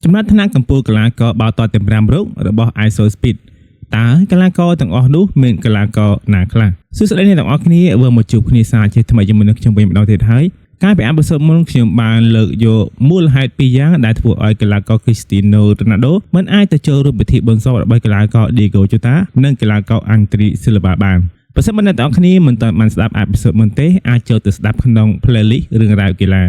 ចំណាត់ថ្នាក់កម្ពុជាកីឡាករបោតទាំង5រូបរបស់ ISO Speed តើកីឡាករទាំងអស់នោះមានកីឡាករណាខ្លះសួស្តីអ្នកទាំងអស់គ្នាវិលមកជួបគ្នាសាជាថ្មីជាមួយនឹងខ្ញុំវិញម្ដងទៀតហើយកាលពីអេពីសូតមុនខ្ញុំបានលើកយកមូលហេតុ2យ៉ាងដែលធ្វើឲ្យកីឡាករ Cristiano Ronaldo មិនអាចទៅចូលរួមពិធីបុណ្យសពរបស់កីឡាករ Diego Jota និងកីឡាករ Andre Silva បានបើសិនអ្នកទាំងអស់គ្នាមិនទាន់បានស្ដាប់អេពីសូតមុនទេអាចចូលទៅស្ដាប់ក្នុង playlist រឿងរ៉ាវកីឡា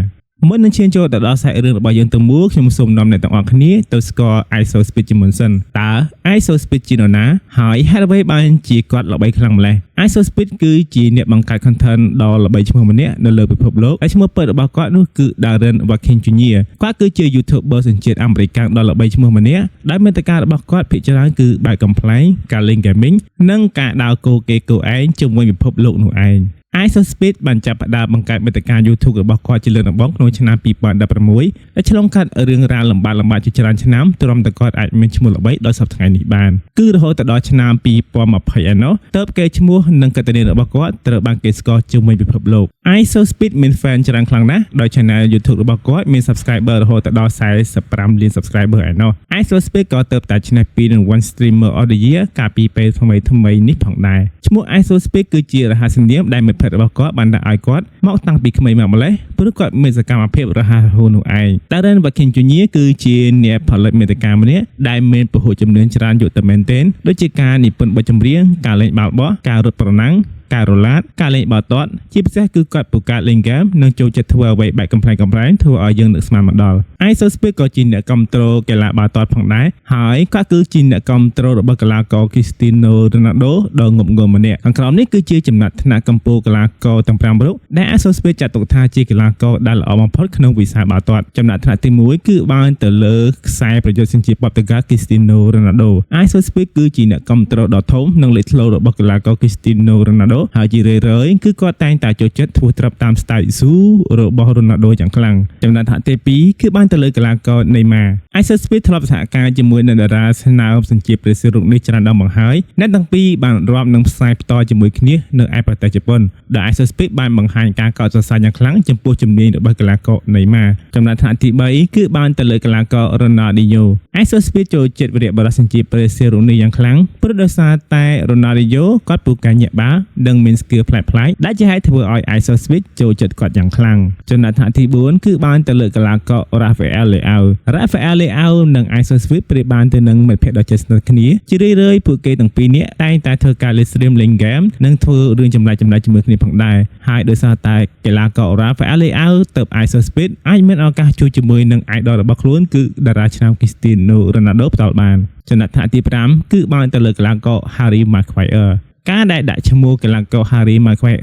មុននឹងឈានចូលទៅដល់សាច់រឿងរបស់យើងទាំងមូលខ្ញុំសូមនាំអ្នកទាំងអស់គ្នាទៅស្គាល់ ISO Speed ជាមុនសិនតើ ISO Speed ជានរណាហើយហេតុអ្វីបានជាគាត់ល្បីខ្លាំងម្ល៉េះ ISO Speed គឺជាអ្នកបង្កើត content ដ៏ល្បីឈ្មោះម្នាក់នៅលើពិភពលោកហើយឈ្មោះពិតរបស់គាត់នោះគឺ Darren Watkins Jr. គាត់គឺជា YouTuber សញ្ជាតិអាមេរិកដ៏ល្បីឈ្មោះម្នាក់ដែលមាតិការបស់គាត់ភាគច្រើនគឺបែបកំ pl ែងការលេង gaming និងការដើរគោគេគោឯងជាមួយពិភពលោកនោះឯងISO Speed បានចាប់ផ្ដើមបង្កើតមាតិកា YouTube របស់គាត់ជាលើកដំបូងក្នុងឆ្នាំ2016ដែលឆ្លងកាត់រឿងរ៉ាវលំបាកជាច្រើនឆ្នាំទ្រាំតែគាត់អាចមានឈ្មោះល្បីដល់សប្តាហ៍ថ្ងៃនេះបានគឺរហូតដល់ឆ្នាំ2020ឯណោះទើបគេឈ្មោះនិងកេរ្តិ៍នាមរបស់គាត់ត្រូវបានគេស្គាល់ជាមួយពិភពលោក ISO Speed មាន fan ច្រើនខ្លាំងណាស់ដោយ channel YouTube របស់គាត់មាន subscriber រហូតដល់45លាន subscriber ឯណោះ ISO Speed ក៏ទើបតែឈ្នះពីរង្វាន់ Streamer of the Year កាលពីពេលថ្មីនេះផងដែរឈ្មោះ ISO Speed គឺជារហស្សនាមដែលមិត្តភក្តិរបស់គាត់បានដាក់ឲ្យគាត់មកតាំងពីក្មេងមកម្ល៉េះព្រោះគាត់មានសកម្មភាពរហ័សរហួននោះឯង Darren Watkins Jr. គឺជាអ្នកផលិតមាតិកាម្នាក់ដែលមានពហុជំនាញច្រើនយកទៅមែនទែនដូចជាការនិពន្ធបទចម្រៀងការលេងបាល់បោះការរត់ប្រណាំងការរឡាតការលេងបាល់ទាត់ជាពិសេសគឺគាត់ពូកែលេងហ្គេមនិងចូលចិត្តធ្វើអ្វីបែបកំ pl ែងធ្វើឲ្យយើងនឹកស្មានមកដល់ ISO Speed ក៏ជាអ្នកគ្រប់គ្រងកីឡាបាល់ទាត់ផងដែរហើយគាត់គឺជាអ្នកគ្រប់គ្រងរបស់កីឡាករ Cristiano Ronaldo ដ៏ងប់ងល់ម្នាក់ខាងក្រោមនេះគឺជាចំណាត់ថ្នាក់កម្ពុជាកីឡាករទាំង5រូបដែល ISO Speed ចាត់ទុកថាជាកីឡាករដែលល្អបំផុតក្នុងវិស័យបាល់ទាត់ចំណាត់ថ្នាក់ទី1គឺបានទៅលើខ្សែប្រយុទ្ធសញ្ជាតិប៉ូទុយហ្គាល់ Cristiano Ronaldo ISO Speed គឺជាអ្នកគ្រប់គ្រងដ៏ធំនិងលេចធ្លោរបស់កីឡាករ Cristiano Ronaldo ហើយជារឿយៗគឺគាត់តែងតែចូលចិត្តធ្វើត្រាប់តាម style Zoo របស់ Ronaldo យ៉ាងខ្លាំងចំណាត់ថ្នាក់ទី2គឺបានទៅលើកីឡាករ Neymar ISO Speed ធ្លាប់សហការជាមួយនឹងតារាស្នើមសញ្ជាតិប្រេស៊ីលរូបនេះច្រើនដងមកហើយអ្នកទាំងពីរបានរាប់នឹងផ្សាយផ្ទាល់ជាមួយគ្នានៅឯប្រទេសជប៉ុនដែល ISO Speed បានបង្ហាញការកោតសរសើរយ៉ាងខ្លាំងចំពោះជំនាញរបស់កីឡាករ Neymar ចំណាត់ថ្នាក់ទី3គឺបានទៅលើកីឡាករ Ronaldinho ISO Speed ចូលចិត្តវិរៈបរិសញ្ជាតិប្រេស៊ីលរូបនេះយ៉ាងខ្លាំងព្រោះដោយសារតែ Ronaldinho គាត់ពូកែញាក់បាល់និងមានskill ប្លែកៗដែលជាហេតុធ្វើឲ្យ ISO Speed ចូលចិត្តគាត់យ៉ាងខ្លាំងចំណាត់ថ្នាក់ទី4គឺបានទៅលើកីឡាករ Rafael Leao និង ISO Speed ប្រៀបបានទៅនឹងមិត្តភក្តិដ៏ជិតស្និទ្ធគ្នាជារឿយៗពួកគេទាំងពីរនាក់តែងតែធ្វើការ live stream លេង game និងធ្វើរឿងចម្លែកៗជាមួយគ្នាផងដែរហើយដោយសារតែកីឡាករ Rafael Leao ទៅ ISO Speed អាចមានឱកាសជួបជាមួយនឹង idol របស់ខ្លួនគឺតារាឆ្នាំ Cristiano Ronaldo ផ្ទាល់បានចំណាត់ថ្នាក់ទី5គឺបានទៅលើកីឡាករ Harry Maguire ការដែលដាក់ឈ្មោះកីឡាករ Harry Maguire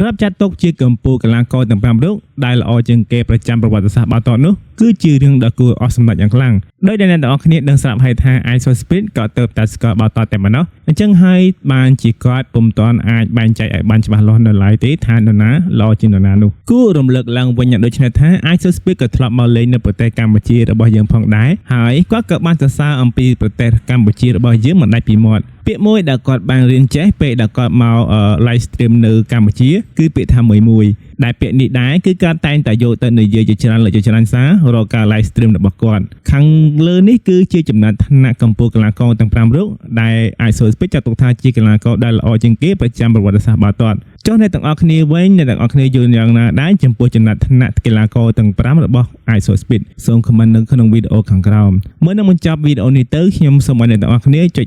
រាប់ចាត់ទុកជាកម្ពុជាកីឡាករទាំង5រូបដែលល្អជាងគេប្រចាំប្រវត្តិសាស្ត្របាល់ទាត់នោះគឺជារឿងដ៏គួរអស់សម្ដេចយ៉ាងខ្លាំងដោយដែលអ្នកទាំងអស់គ្នាដឹងស្រាប់ហើយថា ISO Speed ក៏ទៅតែស្គាល់បាល់ទាត់តែប៉ុណ្ណោះអញ្ចឹងហើយបានជាគាត់ពុំទាន់អាចបែងចែកឲ្យបានច្បាស់លាស់នៅឡើយទេថានរណាល្អជាងនរណានោះគួររំលឹកឡើងវិញដូចនេះថា ISO Speed ក៏ធ្លាប់មកលេងនៅប្រទេសកម្ពុជារបស់យើងផងដែរហើយគាត់ក៏បានសរសើរអំពីប្រទេសកម្ពុជារបស់យើងមិនដាច់ពីមាត់ពាក្យមួយដែលគាត់បានរៀនចេះពេលដែលគាត់មក live stream នៅកម្ពុជាគឺពាក្យថាមួយដែលពាក្យនេះដែរគឺគាត់តែងតែយកទៅនិយាយជាច្រើនលើកជាច្រើនសាររកការ live stream របស់គាត់ខាងលើនេះគឺជាចំណាត់ថ្នាក់កម្ពុជាកីឡាករទាំង5រូបដែល ISO Speed ចាត់ទុកថាជាកីឡាករដែលល្អជាងគេប្រចាំប្រវត្តិសាស្ត្របាល់ទាត់ចុះអ្នកទាំងអស់គ្នាវិញអ្នកទាំងអស់គ្នាយល់យ៉ាងណាដែរចំពោះចំណាត់ថ្នាក់កីឡាករទាំង5របស់ ISO Speed សូម comment នៅក្នុងវីដេអូខាងក្រោមមុននឹងបញ្ចប់វីដេអូនេះទៅខ្ញុំសូមឲ្យអ្នកទាំងអស់គ្នាចុច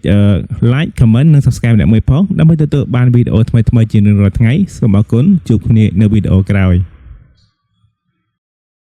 like comment និង subscribe អ្នកមួយផងដើម្បីទទួលបានវីដេអូថ្មីៗជារៀងរាល់ថ្ងៃសូមអរគុណជួបគ្នានៅវីដេអូក្រោយ